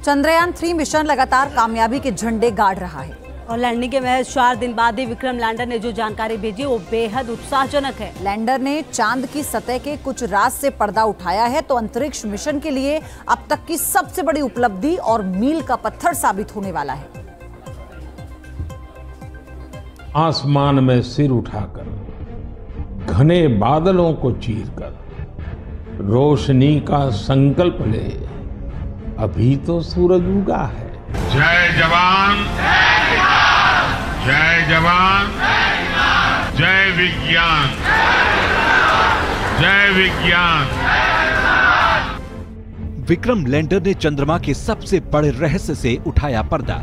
Chandrayaan 3 mission लगातार कामयाबी के झंडे गाड़ रहा है और लैंडिंग के महज 4 दिन बाद ही विक्रम लैंडर ने जो जानकारी भेजी वो बेहद उत्साहजनक है। लैंडर ने चांद की सतह के कुछ राज से पर्दा उठाया है तो अंतरिक्ष मिशन के लिए अब तक की सबसे बड़ी उपलब्धि और मील का पत्थर साबित होने वाला है। आसमान में सिर उठाकर घने बादलों को चीरकर रोशनी का संकल्प ले, अभी तो सूरज उगा है। जय जवान, जय जवान, जय विज्ञान, जय विज्ञान। विक्रम लैंडर ने चंद्रमा के सबसे बड़े रहस्य से उठाया पर्दा।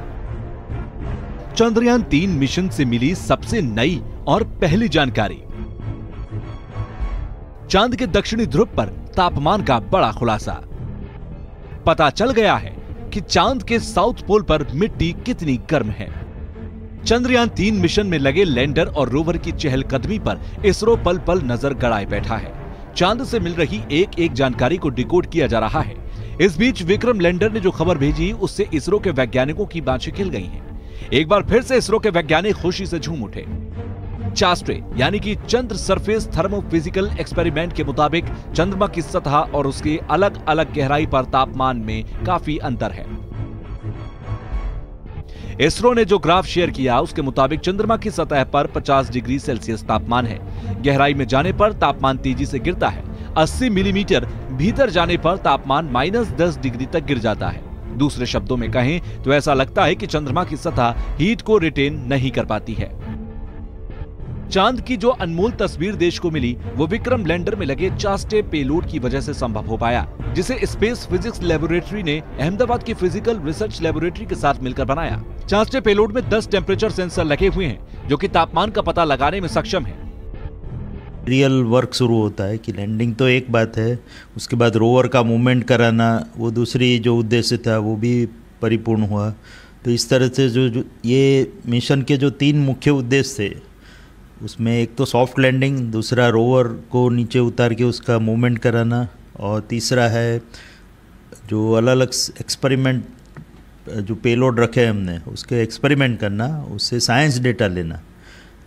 चंद्रयान 3 मिशन से मिली सबसे नई और पहली जानकारी। चांद के दक्षिणी ध्रुव पर तापमान का बड़ा खुलासा। पता चल गया है कि चांद के साउथ पोल पर मिट्टी कितनी गर्म है। चंद्रयान 3 मिशन में लगे लैंडर और रोवर की चहलकदमी पर इसरो पल पल नजर गड़ाए बैठा है। चांद से मिल रही एक एक जानकारी को डिकोड किया जा रहा है। इस बीच विक्रम लैंडर ने जो खबर भेजी उससे इसरो के वैज्ञानिकों की बातें खिल गई हैं। एक बार फिर से इसरो के वैज्ञानिक खुशी से झूम उठे। चास्ट्रे यानी कि चंद्र सरफेस थर्मोफिजिकल एक्सपेरिमेंट के मुताबिक चंद्रमा की सतह और उसके अलग अलग गहराई पर तापमान में काफी अंतर है। इसरो ने जो ग्राफ शेयर किया उसके मुताबिक चंद्रमा की सतह पर 50 डिग्री सेल्सियस तापमान है। गहराई में जाने पर तापमान तेजी से गिरता है। 80 मिलीमीटर भीतर जाने पर तापमान -10 डिग्री तक गिर जाता है। दूसरे शब्दों में कहें तो ऐसा लगता है कि चंद्रमा की सतह हीट को रिटेन नहीं कर पाती है। चांद की जो अनमोल तस्वीर देश को मिली वो विक्रम लैंडर में लगे चास्टे पेलोड की वजह से संभव हो पाया, जिसे स्पेस फिजिक्स लेबोरेटरी ने अहमदाबाद की फिजिकल रिसर्च लेबोरेटरी के साथ मिलकर बनाया। चास्टे पेलोड में 10 टेम्परेचर सेंसर लगे हुए हैं जो कि तापमान का पता लगाने में सक्षम है। रियल वर्क शुरू होता है कि लैंडिंग तो एक बात है, उसके बाद रोवर का मूवमेंट कराना वो दूसरी जो उद्देश्य था वो भी परिपूर्ण हुआ। तो इस तरह से जो ये मिशन के जो 3 मुख्य उद्देश्य थे उसमें एक तो सॉफ्ट लैंडिंग, दूसरा रोवर को नीचे उतार के उसका मूवमेंट कराना और तीसरा है जो अलग अलग एक्सपेरिमेंट जो पेलोड रखे हमने उसके एक्सपेरिमेंट करना, उससे साइंस डेटा लेना।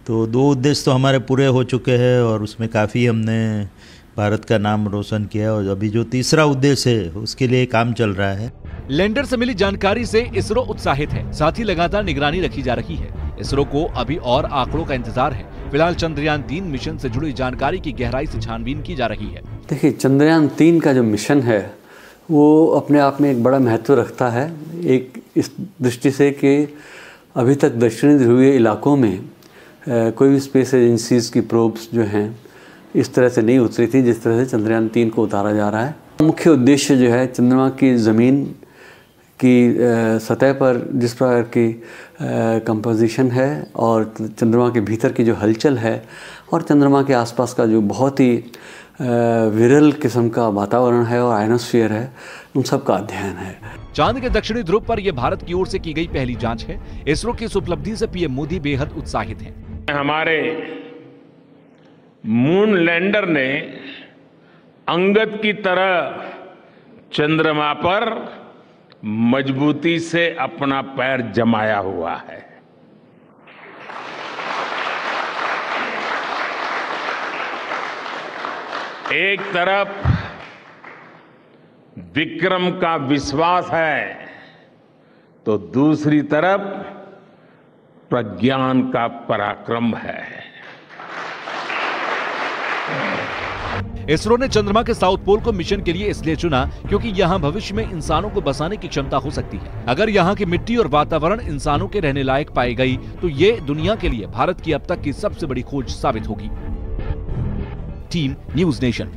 तो 2 उद्देश्य तो हमारे पूरे हो चुके हैं और उसमें काफ़ी हमने भारत का नाम रोशन किया और अभी जो तीसरा उद्देश्य है उसके लिए काम चल रहा है। लैंडर से मिली जानकारी से इसरो उत्साहित है, साथ ही लगातार निगरानी रखी जा रही है। इसरो को अभी और आंकड़ों का इंतजार है। फिलहाल चंद्रयान 3 मिशन से जुड़ी जानकारी की गहराई से छानबीन की जा रही है। देखिए, चंद्रयान 3 का जो मिशन है वो अपने आप में एक बड़ा महत्व रखता है। एक इस दृष्टि से कि अभी तक दक्षिणी ध्रुवीय इलाकों में कोई भी स्पेस एजेंसीज की प्रोब्स जो हैं इस तरह से नहीं उतरी थी जिस तरह से चंद्रयान 3 को उतारा जा रहा है। मुख्य उद्देश्य जो है चंद्रमा की ज़मीन की सतह पर जिस प्रकार की कंपोजिशन है और चंद्रमा के भीतर की जो हलचल है और चंद्रमा के आसपास का जो बहुत ही विरल किस्म का वातावरण है और आयनोस्फीयर है, उन सब का अध्ययन है। चांद के दक्षिणी ध्रुव पर यह भारत की ओर से की गई पहली जांच है। इसरो की इस उपलब्धि से पीएम मोदी बेहद उत्साहित हैं। हमारे मून लैंडर ने अंगद की तरह चंद्रमा पर मजबूती से अपना पैर जमाया हुआ है। एक तरफ विक्रम का विश्वास है तो दूसरी तरफ प्रज्ञान का पराक्रम है। इसरो ने चंद्रमा के साउथ पोल को मिशन के लिए इसलिए चुना क्योंकि यहाँ भविष्य में इंसानों को बसाने की क्षमता हो सकती है। अगर यहाँ की मिट्टी और वातावरण इंसानों के रहने लायक पाई गई तो ये दुनिया के लिए भारत की अब तक की सबसे बड़ी खोज साबित होगी। Team news nation.